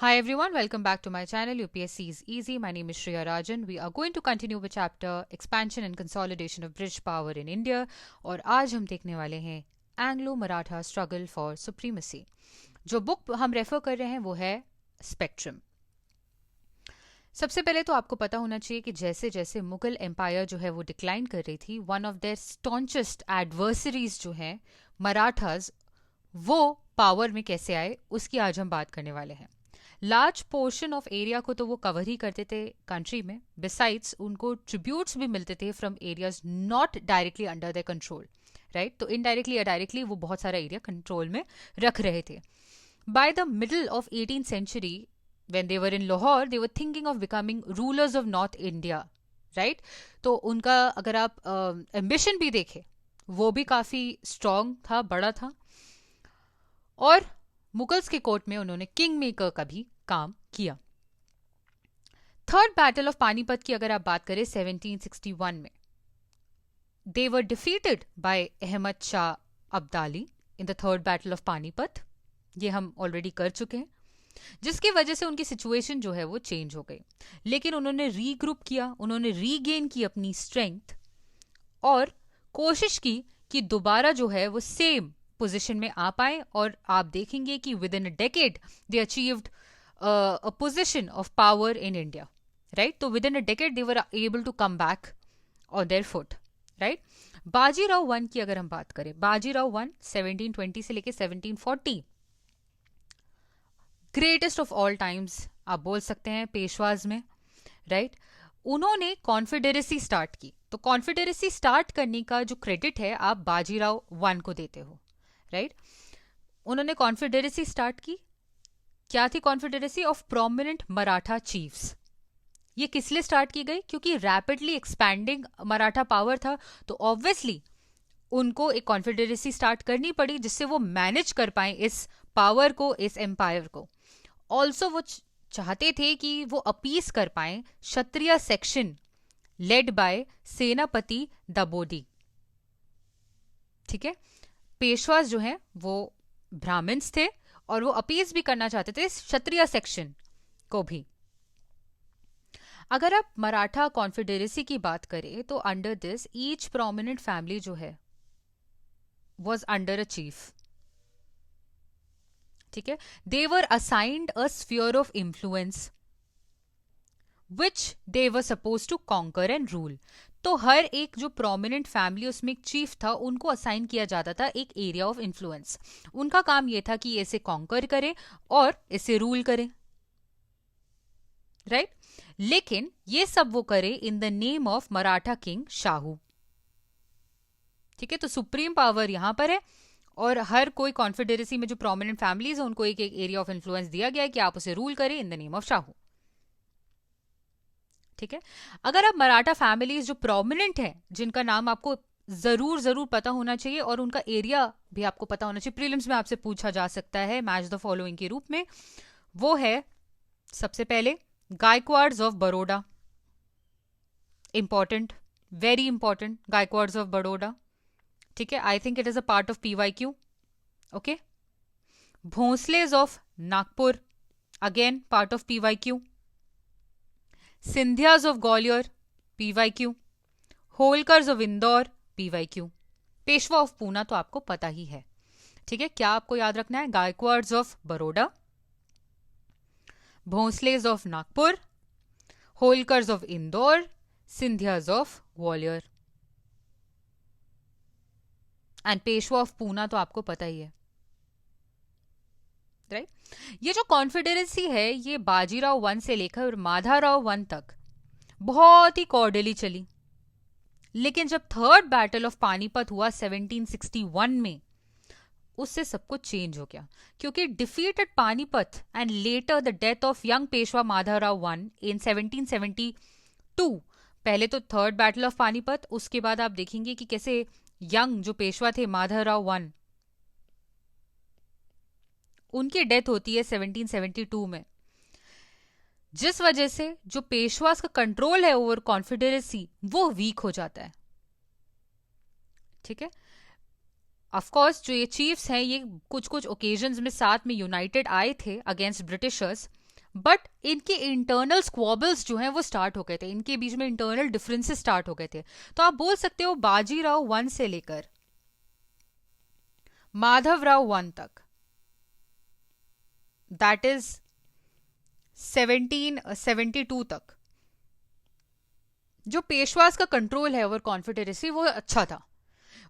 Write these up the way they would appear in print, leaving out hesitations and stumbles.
Hi everyone, welcome back to my channel UPSC is Easy. My name is Shreya Rajan. We are going to continue with chapter Expansion and Consolidation of British Power in India और आज हम देखने वाले हैं Anglo Maratha struggle for supremacy. जो book हम refer कर रहे हैं वो है स्पेक्ट्रम। सबसे पहले तो आपको पता होना चाहिए कि जैसे जैसे मुगल एम्पायर जो है वो डिक्लाइन कर रही थी, वन ऑफ देयर स्टॉन्चेस्ट एडवर्सरीज जो है मराठाज, वो पावर में कैसे आए उसकी आज हम बात करने वाले हैं। लार्ज पोर्शन ऑफ एरिया को तो वो कवर ही करते थे कंट्री में, बिसाइड्स उनको ट्रिब्यूट्स भी मिलते थे from areas not directly under the control, right. तो इनडायरेक्टली या डायरेक्टली वो बहुत सारा एरिया कंट्रोल में रख रहे थे। By the middle of 18th century when they were in Lahore, they were thinking of becoming rulers of North India, right? तो उनका अगर आप एम्बिशन भी देखें वो भी काफी स्ट्रांग था, बड़ा था। और मुगल्स के कोर्ट में उन्होंने किंग मेकर का भी काम किया। थर्ड बैटल ऑफ पानीपत की अगर आप बात करें 1761 में, they were defeated by Ahmad Shah Abdali in the third battle of Panipat. ये हम ऑलरेडी कर चुके हैं, जिसकी वजह से उनकी सिचुएशन जो है वो चेंज हो गई। लेकिन उन्होंने रीग्रुप किया, उन्होंने रीगेन की अपनी स्ट्रेंथ और कोशिश की कि दोबारा जो है वो सेम पोजीशन में आ पाए। और आप देखेंगे कि within a decade they achieved a position of power in India, right. तो within a decade they were able to come back on their foot, right. Bajirao one की अगर हम बात करें, बाजीराव वन 1720 से लेके 1740, ग्रेटेस्ट ऑफ ऑल टाइम्स आप बोल सकते हैं पेशवाज में, राइट। उन्होंने कॉन्फेडरेसी स्टार्ट की। तो कॉन्फेडरेसी स्टार्ट करने का जो क्रेडिट है आप बाजीराव वन को देते हो, राइट। उन्होंने कॉन्फेडरेसी स्टार्ट की। क्या थी confederacy? Of prominent Maratha chiefs. ये किस लिए स्टार्ट की गई? क्योंकि रैपिडली एक्सपैंडिंग मराठा पावर था, तो ऑब्वियसली उनको एक कॉन्फेडरेसी स्टार्ट करनी पड़ी जिससे वो मैनेज कर पाए इस पावर को, इस एम्पायर को। ऑल्सो वो चाहते थे कि वो अपीस कर पाए क्षत्रिय सेक्शन लेड बाय सेनापति दबोदी, ठीक है। पेशवास जो है वो ब्राह्मण्स थे और वो अपीस भी करना चाहते थे क्षत्रिय सेक्शन को भी। अगर आप मराठा कॉन्फेडरेसी की बात करें तो under this each prominent family जो है वॉज अंडर अ चीफ, ठीक है। They were assigned a sphere of influence which they were suppose to conquer and rule. तो हर एक जो प्रोमिनेंट फैमिली उसमें एक चीफ था, उनको असाइन किया जाता था एक एरिया ऑफ इन्फ्लुएंस। उनका काम यह था कि इसे कॉन्कर करे और इसे रूल करे, राइट। लेकिन ये सब वो करे in the name of Maratha king Shahu, ठीक है। तो सुप्रीम पावर यहां पर है और हर कोई कॉन्फेडरेसी में जो प्रोमिनेंट फैमिलीज है उनको एक एक एरिया ऑफ इन्फ्लुएंस दिया गया है कि आप उसे रूल करें in the name of Shahu, ठीक है। अगर आप मराठा फैमिलीज जो प्रोमिनेंट हैं, जिनका नाम आपको जरूर जरूर पता होना चाहिए और उनका एरिया भी आपको पता होना चाहिए, प्रीलिम्स में आपसे पूछा जा सकता है मैच द फॉलोइंग के रूप में, वो है सबसे पहले Gaikwads of Baroda. Important, very important, Gaikwads of Baroda, ठीक है। I think it is a part of PYQ, okay. Bhonsles of Nagpur, again part of PYQ। Scindias of Gwalior, PYQ। Holkars of Indore, PYQ। Peshwa of Poona तो आपको पता ही है, ठीक है। क्या आपको याद रखना है? Gaikwads of Baroda, Bhonsles of Nagpur, Holkars of Indore, Scindias of Gwalior and Peshwa of Poona तो आपको पता ही है, राइट। ये जो कॉन्फेडरेसी है ये बाजीराव वन से लेकर माधाराव वन तक बहुत ही कॉर्डियली चली। लेकिन जब थर्ड बैटल ऑफ पानीपत हुआ 1761 में, उससे सब कुछ चेंज हो गया, क्योंकि defeated Panipat and later the death of young Peshwa Madhavrao one in 1772। पहले तो थर्ड बैटल ऑफ पानीपत, उसके बाद आप देखेंगे कि कैसे यंग जो पेशवा थे माधवराव वन, उनकी डेथ होती है 1772 में, जिस वजह से जो पेशवास का कंट्रोल है ओवर कॉन्फेडरेसी वो वीक हो जाता है, ठीक है। ऑफ कोर्स जो ये चीफ्स हैं ये कुछ कुछ ओकेजन्स में साथ में यूनाइटेड आए थे अगेंस्ट ब्रिटिशर्स, बट इनके इंटरनल स्क्वॉबल्स जो हैं वो स्टार्ट हो गए थे, इनके बीच में इंटरनल डिफरेंसेस स्टार्ट हो गए थे। तो आप बोल सकते हो बाजीराव 1 से लेकर माधवराव 1 तक, दैट इज 1772 तक, जो पेशवास का कंट्रोल है ओवर कॉन्फेडरेसी वो अच्छा था।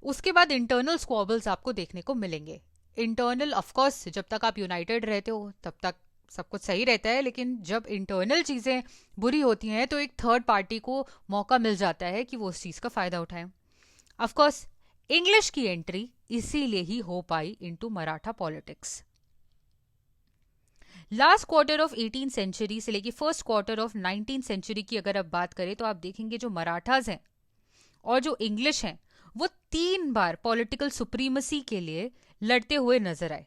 उसके बाद इंटरनल स्क्वॉबल्स आपको देखने को मिलेंगे। इंटरनल ऑफ कोर्स जब तक आप यूनाइटेड रहते हो तब तक सब कुछ सही रहता है, लेकिन जब इंटरनल चीजें बुरी होती हैं तो एक थर्ड पार्टी को मौका मिल जाता है कि वो उस चीज का फायदा उठाए। ऑफ कोर्स इंग्लिश की एंट्री इसीलिए ही हो पाई into Maratha politics. Last quarter of 18 century से लेकर फर्स्ट क्वार्टर ऑफ 19 सेंचुरी की अगर आप बात करें तो आप देखेंगे जो मराठाज हैं और जो इंग्लिश हैं वो 3 बार पॉलिटिकल सुप्रीमसी के लिए लड़ते हुए नजर आए।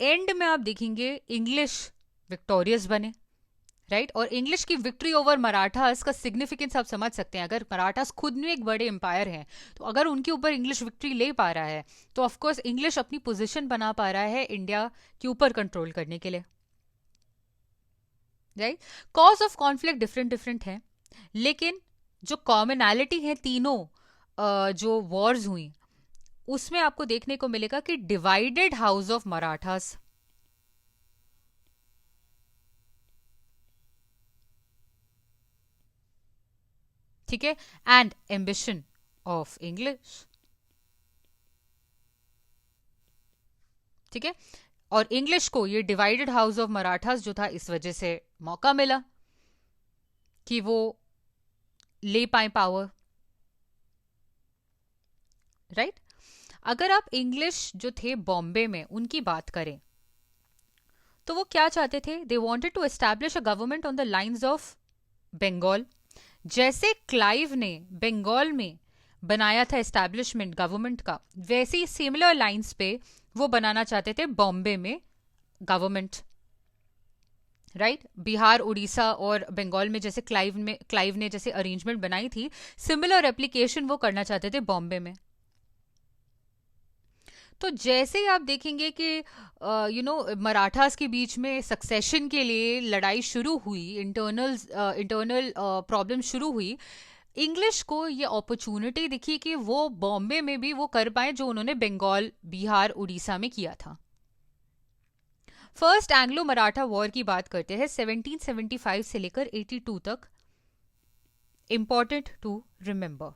एंड में आप देखेंगे इंग्लिश विक्टोरियस बने, राइट। और इंग्लिश की विक्ट्री ओवर मराठास का सिग्निफिकेंस आप समझ सकते हैं। अगर मराठास खुद में एक बड़े एम्पायर हैं तो अगर उनके ऊपर इंग्लिश विक्ट्री ले पा रहा है तो ऑफकोर्स इंग्लिश अपनी पोजिशन बना पा रहा है इंडिया के ऊपर कंट्रोल करने के लिए, right. Cause of conflict different different है, लेकिन जो कॉमनैलिटी है तीनों जो वॉर्स हुई उसमें आपको देखने को मिलेगा कि डिवाइडेड हाउस ऑफ मराठास, ठीक है, एंड एम्बिशन ऑफ इंग्लिश, ठीक है। और इंग्लिश को ये डिवाइडेड हाउस ऑफ मराठास जो था इस वजह से मौका मिला कि वो ले पाए पावर, राइट। अगर आप इंग्लिश जो थे बॉम्बे में उनकी बात करें तो वो क्या चाहते थे, they wanted to establish a government on the lines of Bengal. जैसे क्लाइव ने बंगाल में बनाया था एस्टैब्लिशमेंट गवर्नमेंट का, वैसे ही सिमिलर लाइंस पे वो बनाना चाहते थे बॉम्बे में गवर्नमेंट, राइट। बिहार उड़ीसा और बंगाल में जैसे क्लाइव ने जैसे अरेंजमेंट बनाई थी, सिमिलर एप्लीकेशन वो करना चाहते थे बॉम्बे में। तो जैसे ही आप देखेंगे कि मराठास के बीच में सक्सेशन के लिए लड़ाई शुरू हुई, इंटरनल प्रॉब्लम शुरू हुई, इंग्लिश को ये अपॉर्चुनिटी दिखी कि वो बॉम्बे में भी वो कर पाए जो उन्होंने बंगाल, बिहार, उड़ीसा में किया था। फर्स्ट एंग्लो मराठा वॉर की बात करते हैं 1775 से लेकर 82 तक, इंपॉर्टेंट टू रिमेंबर,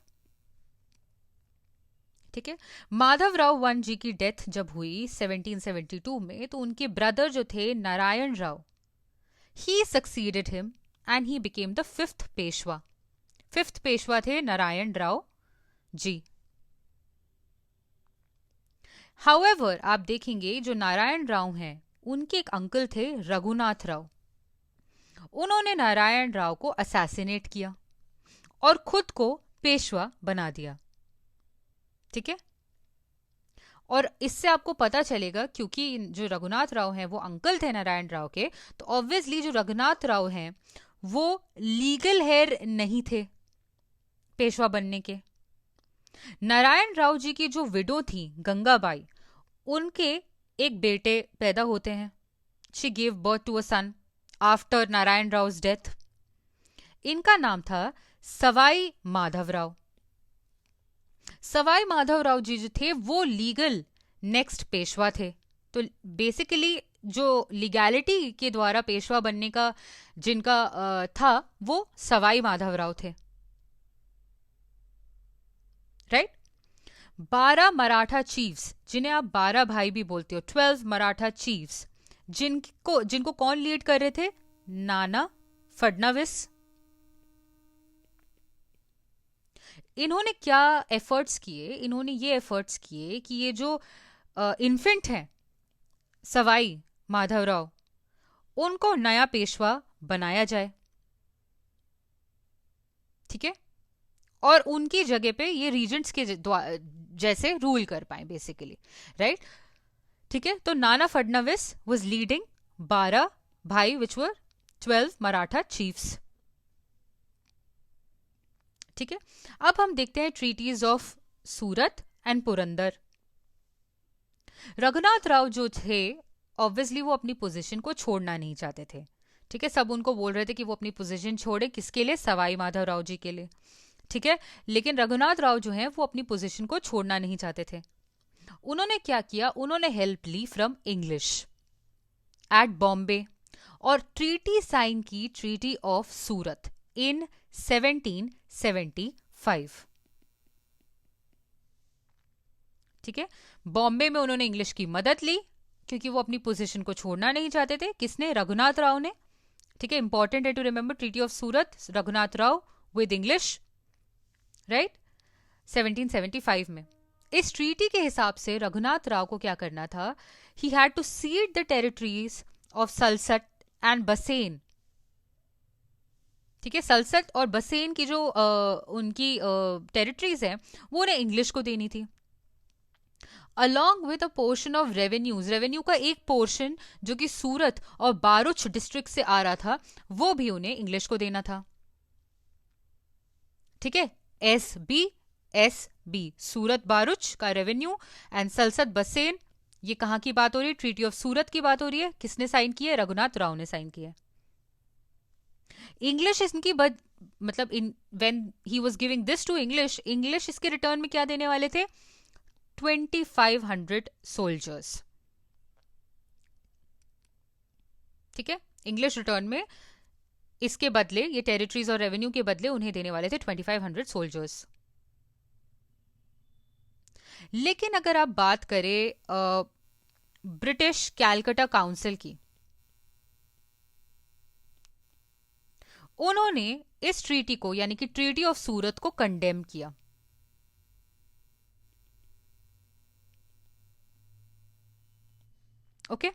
ठीक है। माधवराव 1 जी की डेथ जब हुई 1772 में तो उनके ब्रदर जो थे Narayan Rao, he succeeded him and he became the fifth Peshwa. Fifth Peshwa थे नारायण राव जी। हाउएवर आप देखेंगे जो नारायण राव हैं उनके एक अंकल थे रघुनाथ राव, उन्होंने नारायण राव को असैसिनेट किया और खुद को पेशवा बना दिया, ठीक है। और इससे आपको पता चलेगा क्योंकि जो रघुनाथ राव हैं वो अंकल थे नारायण राव के, तो ऑब्वियसली जो रघुनाथ राव हैं वो लीगल हेयर नहीं थे पेशवा बनने के। नारायण राव जी की जो विडो थी गंगाबाई, उनके एक बेटे पैदा होते हैं, she give birth to a son after Narayan Rao death. इनका नाम था सवाई माधवराव। सवाई माधवराव जी जो थे वो लीगल नेक्स्ट पेशवा थे। तो बेसिकली जो लीगैलिटी के द्वारा पेशवा बनने का जिनका था वो सवाई माधवराव थे, राइट। 12 मराठा चीफ्स जिन्हें आप 12 भाई भी बोलते हो, 12 मराठा चीफ्स, जिनको कौन लीड कर रहे थे, नाना फडणवीस। इन्होंने क्या एफर्ट्स किए, इन्होंने ये एफर्ट्स किए कि ये जो इन्फेंट हैं सवाई माधवराव, उनको नया पेशवा बनाया जाए, ठीक है। और उनकी जगह पे ये रीजेंट्स के जैसे रूल कर पाए बेसिकली, राइट, ठीक है। तो नाना फडणवीस वाज लीडिंग 12 भाई विच वर 12 मराठा चीफ्स, ठीक है। अब हम देखते हैं treaties of Surat and Purandar. Raghunath Rao जो थे ऑब्वियसली वो अपनी पोजीशन को छोड़ना नहीं चाहते थे, ठीक है, सब उनको बोल रहे थे कि वो अपनी पोजीशन छोड़े, किसके लिए, सवाई माधवराव जी के लिए। ठीक है, लेकिन रघुनाथ राव जो हैं वो अपनी पोजीशन को छोड़ना नहीं चाहते थे। उन्होंने क्या किया, उन्होंने हेल्प ली फ्रॉम इंग्लिश एट बॉम्बे और ट्रीटी साइन की, ट्रीटी ऑफ सूरत इन 1775। ठीक है, बॉम्बे में उन्होंने इंग्लिश की मदद ली क्योंकि वो अपनी पोजीशन को छोड़ना नहीं चाहते थे। किसने, रघुनाथ राव ने। ठीक है, इंपॉर्टेंट है to remember, treaty of Surat, Raghunath Rao with English, right, 1775 में। इस ट्रीटी के हिसाब से रघुनाथ राव को क्या करना था, he had to cede the territories of Salsette and Bassein. ठीक है, सलसट और बसेन की जो उनकी टेरिटरीज है वो उन्हें इंग्लिश को देनी थी, along with a portion of revenues, revenue का एक पोर्शन जो कि सूरत और बारूच डिस्ट्रिक्ट से आ रहा था वो भी उन्हें इंग्लिश को देना था। ठीक है, एस बी सूरत बारूच का रेवेन्यू एंड सलसत बसेन, ये कहां की बात हो रही है, ट्रीटी ऑफ सूरत की बात हो रही है। किसने साइन की है, रघुनाथ राव ने साइन किया। इंग्लिश इनकी मतलब in when he was giving this to English, English इसके रिटर्न में क्या देने वाले थे, 2500 सोल्जर्स। ठीक है, इंग्लिश रिटर्न में इसके बदले, ये टेरिटरीज और रेवेन्यू के बदले उन्हें देने वाले थे 2500 सोल्जर्स। लेकिन अगर आप बात करें ब्रिटिश कैलकटा काउंसिल की, उन्होंने इस ट्रीटी को यानी कि ट्रीटी ऑफ सूरत को कंडेम किया। ओके,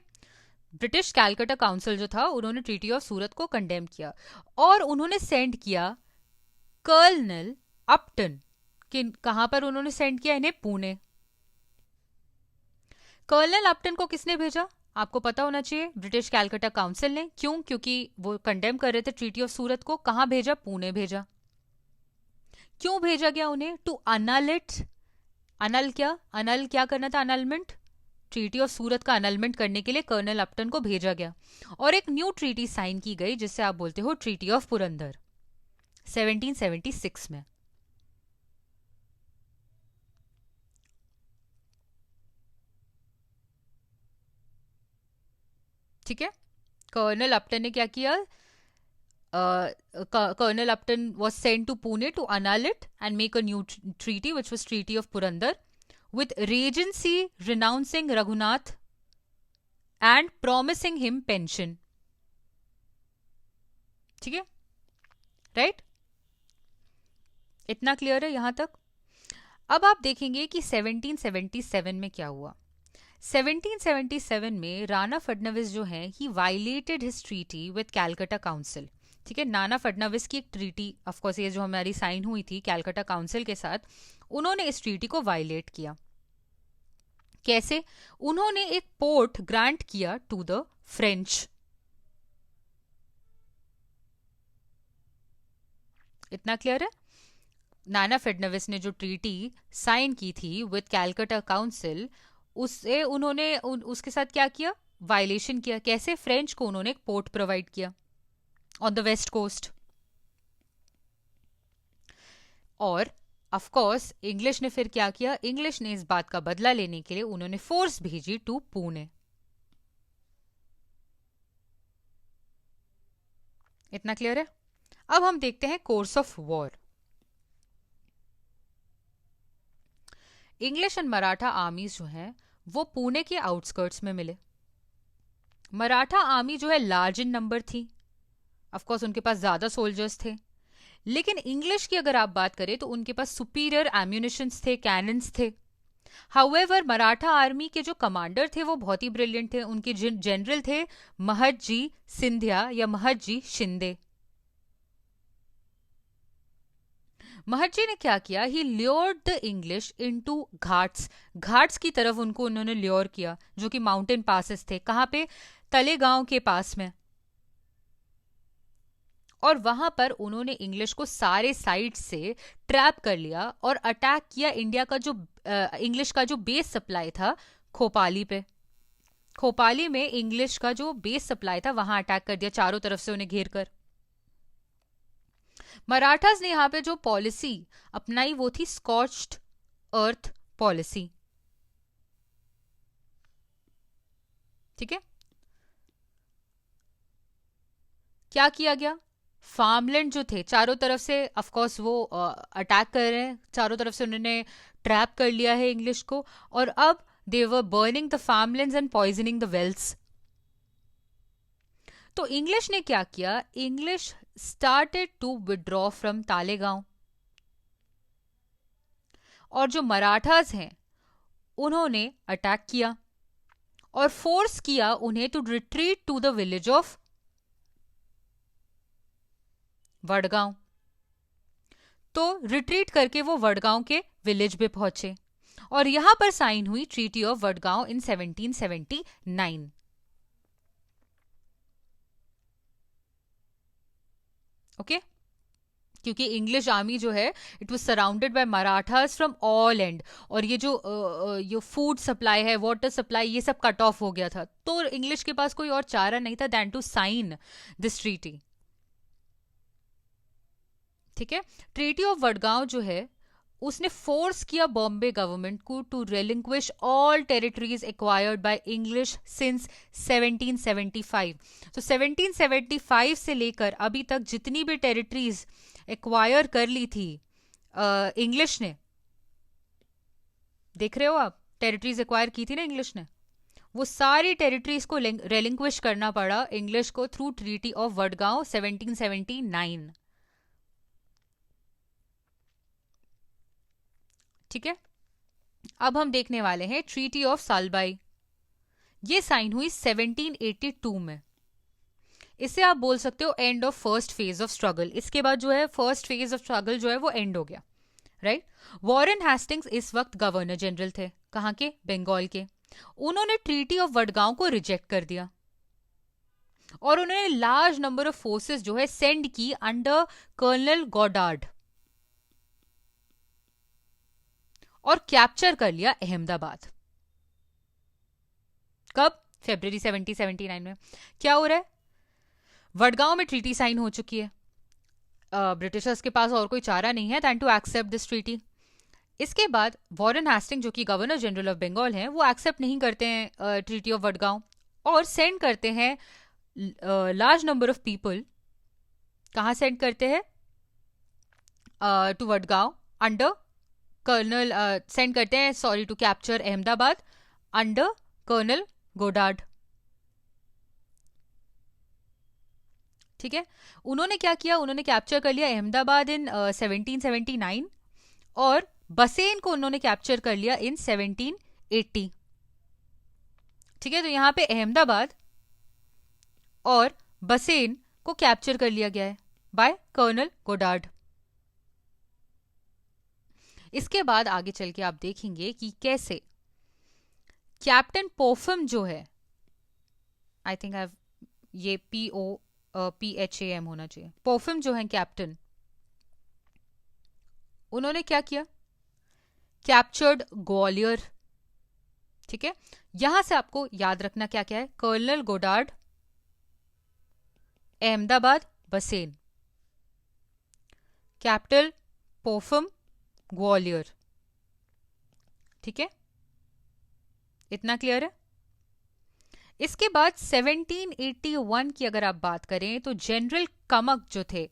ब्रिटिश कैलकटा काउंसिल जो था उन्होंने ट्रीटी ऑफ सूरत को कंडेम किया और उन्होंने सेंड किया कर्नल अपटन। कहां पर उन्होंने सेंड किया इन्हें, पुणे। कर्नल अपटन को किसने भेजा, आपको पता होना चाहिए, ब्रिटिश कैलकटा काउंसिल ने। क्यों, क्योंकि वो कंडेम कर रहे थे ट्रीटी ऑफ सूरत को। कहां भेजा, पुणे भेजा। क्यों भेजा गया उन्हें, टू अनल क्या करना था, अनलमेंट, ट्रीटी ऑफ सूरत का अनलमेंट करने के लिए कर्नल अपटन को भेजा गया और एक न्यू ट्रीटी साइन की गई जिससे आप बोलते हो ट्रीटी ऑफ पुरंदर 1776 में। ठीक है, कर्नल अपटन ने क्या किया, Colonel Upton was sent to Pune to annul it and make a new treaty, which was Treaty of Purandar, with Regency renouncing Raghunath and promising him pension. ठीक है, राइट, इतना clear है यहां तक। अब आप देखेंगे कि 1777 में क्या हुआ। 1777 में राणा फडणवीस जो है, he violated his treaty with Calcutta council. ठीक है, नाना फडणवीस की एक ट्रीटी, ऑफ कोर्स ये जो हमारी साइन हुई थी कैलकटा काउंसिल के साथ, उन्होंने इस ट्रीटी को वायलेट किया। कैसे, उन्होंने एक पोर्ट ग्रांट किया टू द फ्रेंच। इतना क्लियर है, नाना फडणवीस ने जो ट्रीटी साइन की थी विद कैलकटा काउंसिल, उससे उन्होंने उसके साथ क्या किया, वायलेशन किया। कैसे, फ्रेंच को उन्होंने एक पोर्ट प्रोवाइड किया ऑन द वेस्ट कोस्ट। और ऑफ कोर्स इंग्लिश ने फिर क्या किया, इंग्लिश ने इस बात का बदला लेने के लिए उन्होंने फोर्स भेजी टू पुणे। इतना क्लियर है। अब हम देखते हैं course of war. English and Maratha आर्मीज जो हैं वो पुणे के आउटस्कर्ट्स में मिले। मराठा आर्मी जो है लार्ज इन नंबर थी, ऑफ कोर्स उनके पास ज्यादा सोल्जर्स थे, लेकिन इंग्लिश की अगर आप बात करें तो उनके पास सुपीरियर एम्यूनिशंस थे, कैनन्स थे। हाउएवर मराठा आर्मी के जो कमांडर थे वो बहुत ही ब्रिलियंट थे। उनके जनरल थे महदजी सिंधिया या महदजी शिंदे। महदजी ने क्या किया, he lured the English into Ghats, Ghats की तरफ उनको उन्होंने ल्योर किया, जो कि माउंटेन पासेस थे। कहां पे, तलेगांव के पास में। और वहां पर उन्होंने इंग्लिश को सारे साइड से ट्रैप कर लिया और अटैक किया इंडिया का जो इंग्लिश का जो बेस सप्लाई था खोपाली पे। खोपाली में इंग्लिश का जो बेस सप्लाई था वहां अटैक कर दिया, चारों तरफ से उन्हें घेर कर। मराठास ने यहाँ पे जो पॉलिसी अपनाई वो थी स्कॉच्ड अर्थ पॉलिसी। ठीक है, क्या किया गया, फार्मलैंड जो थे चारों तरफ से, ऑफ कोर्स वो अटैक कर रहे हैं, चारों तरफ से उन्होंने ट्रैप कर लिया है इंग्लिश को, और अब they were burning the farmlands and poisoning the wells. तो इंग्लिश ने क्या किया, English started to withdraw from Talegaon, और जो मराठास हैं उन्होंने अटैक किया और फोर्स किया उन्हें to retreat to the village of Vadgaon. तो रिट्रीट करके वो वडगांव के विलेज पे पहुंचे और यहां पर साइन हुई treaty of Wadgaon in 1779। Okay, क्योंकि इंग्लिश आर्मी जो है it was surrounded by Marathas from all and, और ये जो फूड सप्लाई है, वाटर सप्लाई, ये सब कट ऑफ हो गया था, तो इंग्लिश के पास कोई और चारा नहीं था than to sign this treaty. ठीक है, ट्रीटी ऑफ वडगांव जो है उसने फोर्स किया बॉम्बे गवर्नमेंट को to relinquish all territories acquired by English since 1775। तो 1775 से लेकर अभी तक जितनी भी टेरिटरीज एक्वायर कर ली थी इंग्लिश ने, देख रहे हो आप, टेरिटरीज एक्वायर की थी ना इंग्लिश ने, वो सारी टेरिटरीज को रेलिंक्विश करना पड़ा इंग्लिश को थ्रू ट्रीटी ऑफ वडगांव 1779। ठीक है, अब हम देखने वाले हैं ट्रीटी ऑफ सालबाई। ये साइन हुई 1782 में। इसे आप बोल सकते हो end of first phase of struggle. इसके बाद जो है फर्स्ट फेज ऑफ स्ट्रगल जो है वो एंड हो गया, राइट। वॉरेन हेस्टिंग्स इस वक्त गवर्नर जनरल थे, कहाँ के, बंगाल के। उन्होंने ट्रीटी ऑफ वडगांव को रिजेक्ट कर दिया और उन्होंने लार्ज नंबर ऑफ फोर्सेस जो है सेंड की अंडर कर्नल गॉडार्ड और कैप्चर कर लिया अहमदाबाद। कब, फरवरी 1779 में। क्या हो रहा है, वडगांव में ट्रीटी साइन हो चुकी है, ब्रिटिशर्स के पास और कोई चारा नहीं है than to accept this treaty. इसके बाद वॉरेन हेस्टिंग जो कि गवर्नर जनरल ऑफ बंगाल हैं वो एक्सेप्ट नहीं करते हैं ट्रीटी ऑफ वडगांव और सेंड करते हैं लार्ज नंबर ऑफ पीपल। कहाँ सेंड करते हैं, to Vadgaon under colonel, send करते हैं, sorry, to capture Ahmedabad under colonel Goddard. ठीक है, उन्होंने क्या किया, उन्होंने कैप्चर कर लिया अहमदाबाद इन 1779 और बसेन को उन्होंने कैप्चर कर लिया इन 1780। ठीक है, तो यहां पे अहमदाबाद और बसेन को कैप्चर कर लिया गया है बाय कर्नल गोडार्ड। इसके बाद आगे चल के आप देखेंगे कि कैसे कैप्टन पोफम जो है, आई थिंक ये POPHAM होना चाहिए, पोफम जो है कैप्टन, उन्होंने क्या किया, कैप्चर्ड ग्वालियर। ठीक है, यहां से आपको याद रखना क्या क्या है, कर्नल गोडार्ड, अहमदाबाद, बसेन, कैपिटल पोफम, ग्वालियर। ठीक है, इतना क्लियर है। इसके बाद 1781 की अगर आप बात करें तो जनरल कमक जो थे,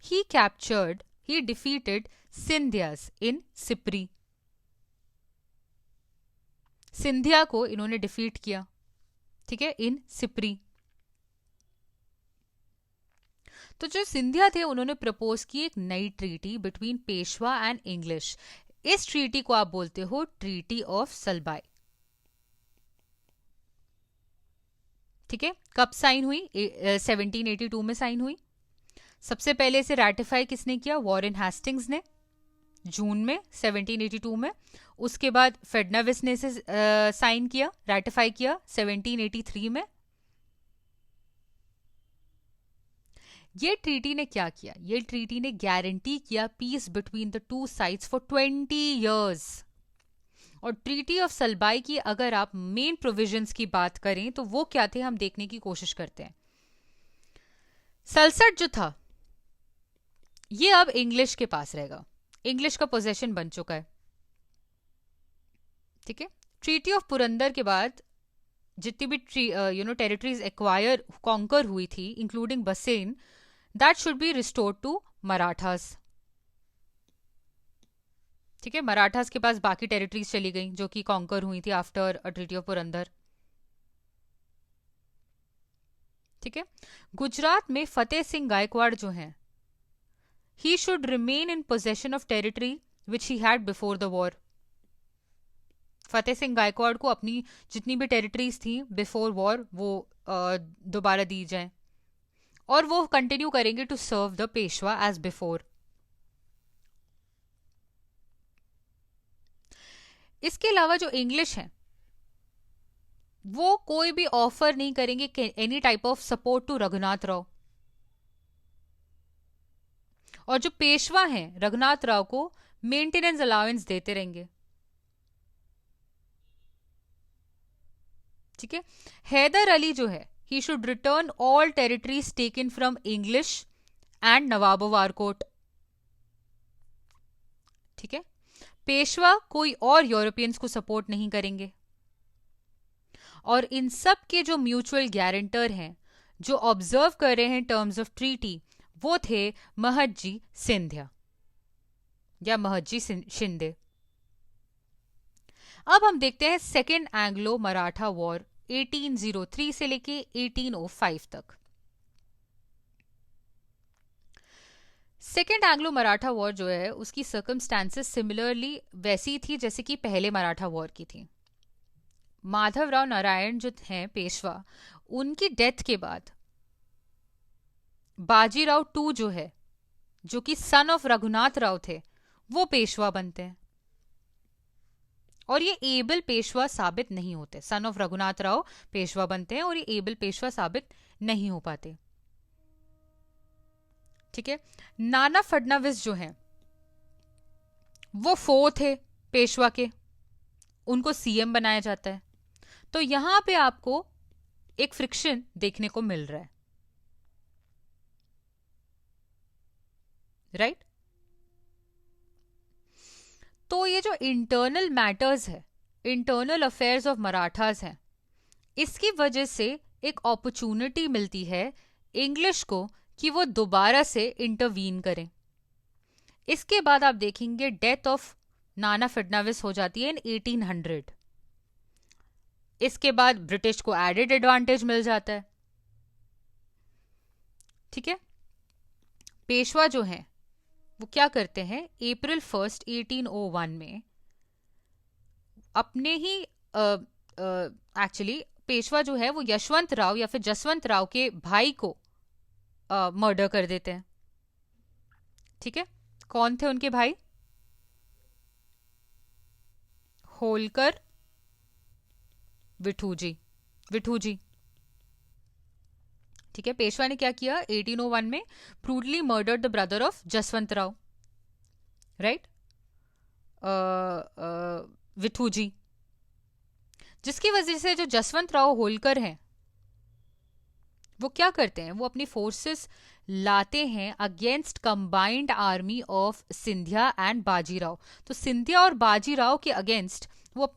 ही कैप्चर्ड, ही डिफीटेड सिंधियास इन सिपरी। सिंधिया को इन्होंने डिफीट किया, ठीक है, इन सिपरी। तो जो सिंधिया थे उन्होंने प्रपोज की एक नई treaty between Peshwa and English. इस ट्रीटी को आप बोलते हो ट्रीटी ऑफ सलबाई। ठीक है, कब साइन हुई, 1782 में साइन हुई। सबसे पहले इसे रैटिफाई किसने किया, वॉरेन हेस्टिंग्स ने, जून में 1782 में। उसके बाद फेडनाविस ने इसे साइन किया, रैटिफाई किया 1783 में। ये ट्रीटी ने क्या किया, ये ट्रीटी ने गारंटी किया peace between the two sides for 20 years। और ट्रीटी ऑफ सलबाई की अगर आप मेन प्रोविजंस की बात करें तो वो क्या थे, हम देखने की कोशिश करते हैं। सलसट जो था ये अब इंग्लिश के पास रहेगा, इंग्लिश का पोजेशन बन चुका है। ठीक है, ट्रीटी ऑफ पुरंदर के बाद जितनी भी टेरिटरीज एक्वायर कॉन्कर हुई थी including Bassein, that should be restored to Marathas. ठीक है, मराठास के पास बाकी टेरिटरीज चली गई जो कि कॉन्कर हुई थी आफ्टर ट्रीटी ऑफ पुरंदर। ठीक है, गुजरात में फतेह सिंह गायकवाड़ जो हैं, he should remain in possession of territory which he had before the war। Fateh Singh Gaekwad को अपनी जितनी भी टेरिटरीज थी बिफोर वॉर वो दोबारा दी जाए, और वो कंटिन्यू करेंगे to serve the Peshwa as before. इसके अलावा जो इंग्लिश हैं वो कोई भी ऑफर नहीं करेंगे any type of support to Raghunath Rao, और जो पेशवा हैं रघुनाथ राव को मेंटेनेंस अलाउंस देते रहेंगे। ठीक है, हैदर अली जो है he should return all territories taken from English and नवाबोवार coat. ठीक है, पेशवा कोई और यूरोपियंस को सपोर्ट नहीं करेंगे, और इन सब के जो म्यूचुअल गारंटर हैं जो ऑब्जर्व कर रहे हैं टर्म्स ऑफ ट्रीटी वो थे महदजी सिंधिया या महदजी शिंदे। अब हम देखते हैं सेकेंड एंग्लो मराठा वॉर 1803 से लेके 1805 तक। सेकेंड एंग्लो मराठा वॉर जो है उसकी सर्कमस्टांसेस सिमिलरली वैसी थी जैसे कि पहले मराठा वॉर की थी। माधवराव नारायण जो हैं पेशवा, उनकी डेथ के बाद बाजीराव टू जो है जो कि सन ऑफ रघुनाथ राव थे वो पेशवा बनते हैं, और ये एबल पेशवा साबित नहीं होते। सन ऑफ रघुनाथ राव पेशवा बनते हैं और ये एबल पेशवा साबित नहीं हो पाते। ठीक है, नाना फडणवीस जो हैं वो फो थे पेशवा के, उनको सीएम बनाया जाता है। तो यहां पे आपको एक फ्रिक्शन देखने को मिल रहा है, राइट। तो ये जो इंटरनल मैटर्स है, इंटरनल अफेयर्स ऑफ मराठास हैं, इसकी वजह से एक अपॉर्चुनिटी मिलती है इंग्लिश को कि वो दोबारा से इंटरवीन करें। इसके बाद आप देखेंगे डेथ ऑफ नाना फडणवीस हो जाती है इन 1800। इसके बाद ब्रिटिश को एडेड एडवांटेज मिल जाता है। ठीक है, पेशवा जो हैं वो क्या करते हैं, अप्रैल 1 1801 में अपने ही एक्चुअली पेशवा जो है वो यशवंत राव या फिर जसवंत राव के भाई को मर्डर कर देते हैं। ठीक है, कौन थे उनके भाई, होलकर विठूजी, विठूजी। ठीक है, पेशवा ने क्या किया 1801 में, brutally murdered the brother of Jaswant Rao, right, Vithuji, जिसकी वजह से जो जसवंत राव होलकर हैं वो क्या करते हैं, वो अपनी फोर्सेस लाते हैं against combined army of Scindia and Bajirao. तो सिंधिया और बाजीराव के अगेंस्ट वो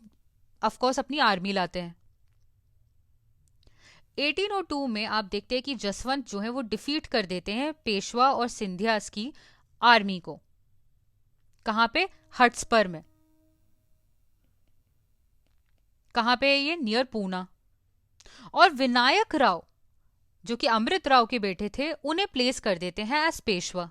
ऑफ कोर्स अपनी आर्मी लाते हैं। 1802 में आप देखते हैं कि जसवंत जो है वो डिफीट कर देते हैं पेशवा और सिंधियास की आर्मी को। कहां पे, हट्सपर में। कहां पे, ये नियर पूना। और विनायक राव जो कि अमृत राव के बेटे थे उन्हें प्लेस कर देते हैं एज पेशवा।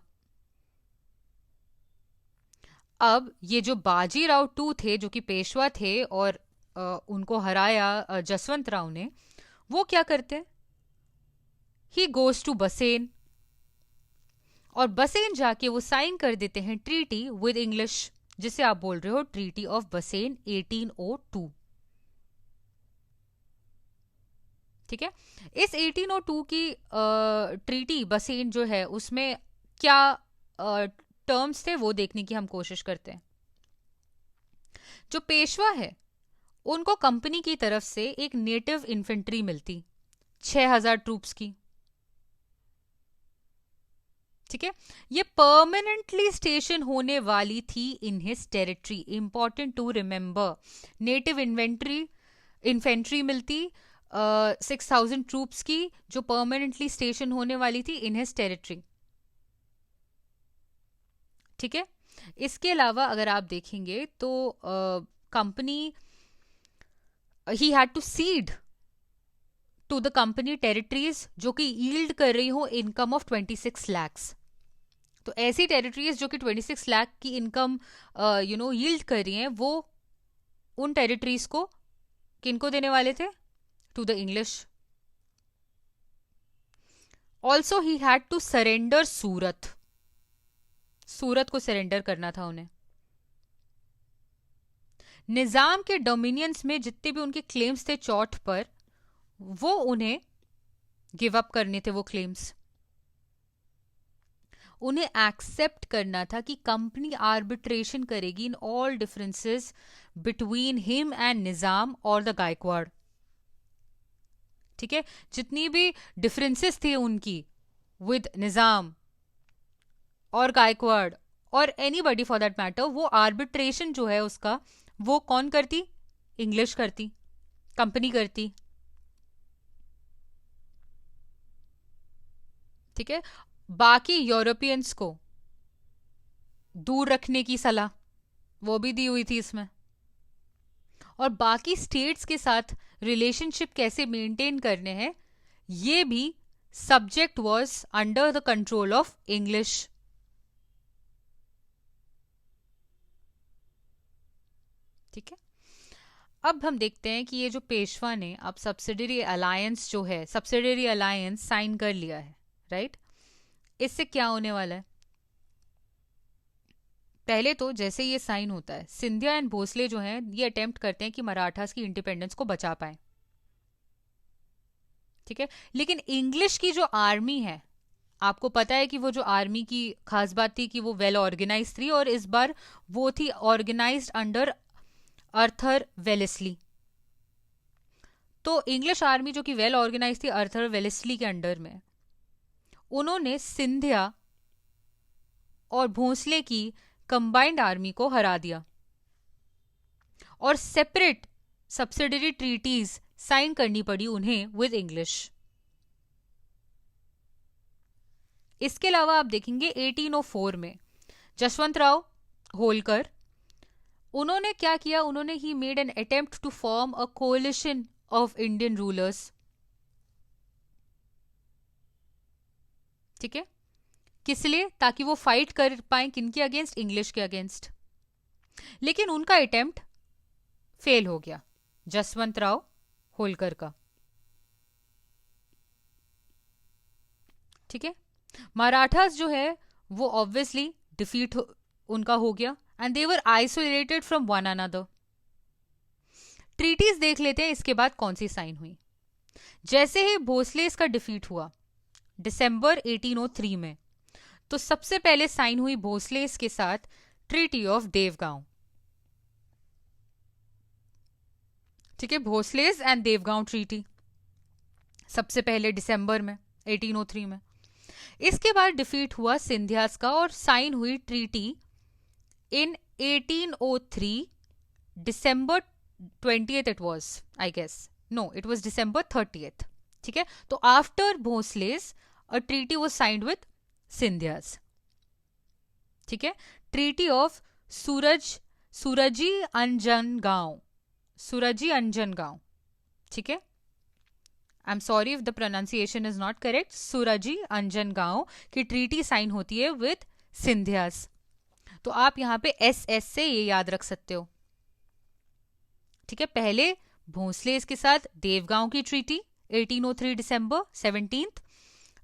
अब ये जो बाजीराव टू थे जो कि पेशवा थे और उनको हराया जसवंत राव ने, वो क्या करते हैं, ही गोज टू बसेन, और बसेन जाके वो साइन कर देते हैं ट्रीटी विद इंग्लिश, जिसे आप बोल रहे हो ट्रीटी ऑफ बसेन 1802। ठीक है, इस 1802 की ट्रीटी बसेन जो है उसमें क्या टर्म्स थे वो देखने की हम कोशिश करते हैं। जो पेशवा है उनको कंपनी की तरफ से एक नेटिव इन्फेंट्री मिलती 6,000 ट्रूप्स की, ठीक है। ये परमानेंटली स्टेशन होने वाली थी in his territory, important to remember. Native infantry मिलती 6,000 ट्रूप्स की जो परमानेंटली स्टेशन होने वाली थी इन हिज टेरिटरी, ठीक है। इसके अलावा अगर आप देखेंगे तो company he had to cede to the company territories जो कि यील्ड कर रही हो इनकम ऑफ 26 lakhs। तो ऐसी टेरिटरीज जो कि 26 लाख की इनकम यील्ड कर रही हैं, वो उन टेरिटरीज को किनको देने वाले थे? To the English. Also he had to surrender Surat, Surat को सरेंडर करना था उन्हें। निजाम के डोमिनियंस में जितने भी उनके क्लेम्स थे चौथ पर, वो उन्हें गिव अप करने थे वो क्लेम्स। उन्हें एक्सेप्ट करना था कि कंपनी आर्बिट्रेशन करेगी in all differences between him and Nizam और द गायकवाड़, ठीक है। जितनी भी डिफरेंसेस थे उनकी विद निजाम और गायकवाड़ और एनीबॉडी फॉर दैट मैटर, वो आर्बिट्रेशन जो है उसका वो कौन करती? इंग्लिश करती, कंपनी करती, ठीक है। बाकी यूरोपियंस को दूर रखने की सलाह वो भी दी हुई थी इसमें, और बाकी स्टेट्स के साथ रिलेशनशिप कैसे मेंटेन करने हैं ये भी subject was under the control of English, ठीक है। अब हम देखते हैं कि ये जो पेशवा ने अब सब्सिडरी अलायंस जो है, सब्सिडरी अलायंस साइन कर लिया है, राइट। इससे क्या होने वाला है? पहले तो जैसे ये साइन होता है, सिंधिया एंड भोसले जो हैं ये अटेम्प्ट करते हैं कि मराठास की इंडिपेंडेंस को बचा पाए, ठीक है। लेकिन इंग्लिश की जो आर्मी है, आपको पता है कि वो जो आर्मी की खास बात थी कि वो वेल ऑर्गेनाइज थी, और इस बार वो थी ऑर्गेनाइज्ड अंडर अर्थर वेलेस्ली। तो इंग्लिश आर्मी जो कि वेल ऑर्गेनाइज थी अर्थर वेलेस्ली के अंडर में, उन्होंने सिंधिया और भोसले की कंबाइंड आर्मी को हरा दिया और सेपरेट सब्सिडरी ट्रीटीज साइन करनी पड़ी उन्हें विद इंग्लिश। इसके अलावा आप देखेंगे 1804 में जसवंत राव होलकर, उन्होंने क्या किया? उन्होंने he made an attempt to form a coalition of Indian rulers, ठीक है। किस लिए? ताकि वो फाइट कर पाए किनके अगेंस्ट? इंग्लिश के अगेंस्ट। लेकिन उनका अटेम्प्ट फेल हो गया, जसवंत राव होलकर का, ठीक है। मराठास जो है वो ऑब्वियसली डिफीट उनका हो गया and they were isolated from one another. Treaties देख लेते हैं इसके बाद कौन सी साइन हुई। जैसे ही भोसले का डिफीट हुआ दिसंबर 1803 में, तो सबसे पहले साइन हुई भोसले के साथ ट्रीटी ऑफ देवगांव, ठीक है। भोसलेस एंड देवगांव ट्रीटी सबसे पहले दिसंबर में 1803 में। इसके बाद डिफीट हुआ सिंधियास का और साइन हुई treaty in 1803 December 20th it was, I guess, no it was December 30th, ठीक है। तो after Bhonsles a treaty was signed with Scindias, ठीक है। ट्रीटी ऑफ सूरजी अंजनगांव, सूरजी अंजनगांव, ठीक है। I am sorry if the pronunciation is not correct. Surji Anjangaon की treaty sign होती है विद सिंधियास। तो आप यहां पे एस एस से ये याद रख सकते हो, ठीक है। पहले भोसले के साथ देवगांव की ट्रीटी 1803 दिसंबर 17th,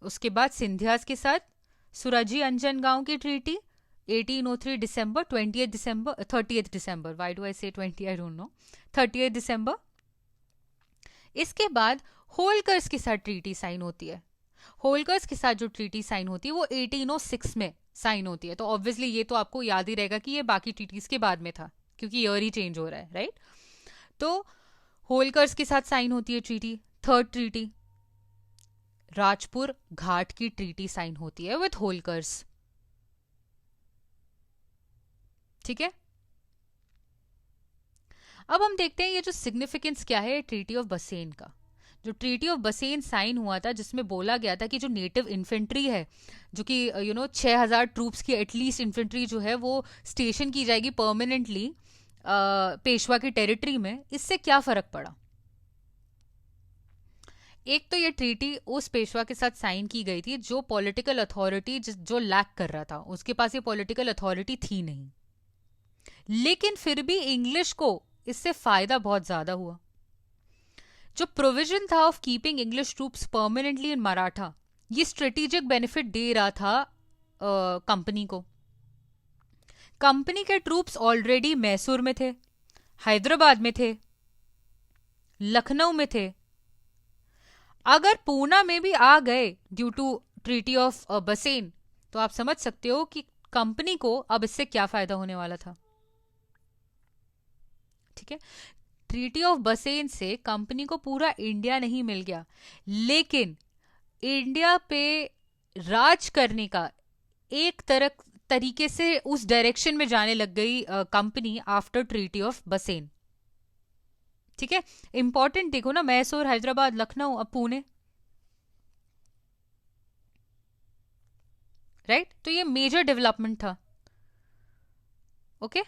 उसके बाद सिंधियास के साथ सूरजी अंजनगांव की treaty 1803 December 30th December, why do I से 20, आई डोंट नो, 30th दिसंबर। इसके बाद होलकर्स के साथ ट्रीटी साइन होती है। होलकर्स के साथ जो ट्रीटी साइन होती है वो 1806 में साइन होती है। तो ऑब्वियसली ये तो आपको याद ही रहेगा कि ये बाकी ट्रीटीज के बाद में था, क्योंकि ईयर ही चेंज हो रहा है, राइट? तो होलकर्स के साथ साइन होती है ट्रीटी, थर्ड ट्रीटी राजपुर घाट की ट्रीटी साइन होती है विथ होलकर्स। ठीक है, अब हम देखते हैं ये जो सिग्निफिकेंस क्या है ट्रीटी ऑफ बसेन का। जो ट्रीटी ऑफ बसेन साइन हुआ था जिसमें बोला गया था कि जो नेटिव इन्फेंट्री है, जो कि 6,000 ट्रूप्स की एटलीस्ट इन्फेंट्री जो है वो स्टेशन की जाएगी परमानेंटली पेशवा की टेरिटरी में, इससे क्या फर्क पड़ा? एक तो ये ट्रीटी उस पेशवा के साथ साइन की गई थी जो पॉलिटिकल अथॉरिटी जो लैक कर रहा था, उसके पास ये पॉलिटिकल अथॉरिटी थी नहीं, लेकिन फिर भी इंग्लिश को इससे फायदा बहुत ज्यादा हुआ। जो प्रोविजन था of keeping English troops permanently इन मराठा, ये स्ट्रेटेजिक बेनिफिट दे रहा था कंपनी को। कंपनी के ट्रूप्स ऑलरेडी मैसूर में थे, हैदराबाद में थे, लखनऊ में थे। अगर पूना में भी आ गए ड्यू टू ट्रीटी ऑफ बसेन, तो आप समझ सकते हो कि कंपनी को अब इससे क्या फायदा होने वाला था। ठीक है, ट्रीटी ऑफ बसेन से कंपनी को पूरा इंडिया नहीं मिल गया, लेकिन इंडिया पे राज करने का एक तरह तरीके से उस डायरेक्शन में जाने लग गई कंपनी आफ्टर ट्रीटी ऑफ बसेन। ठीक है, इंपॉर्टेंट देखो ना, मैसूर, हैदराबाद, लखनऊ, अब पुणे, राइट? तो ये मेजर डेवलपमेंट था। ओके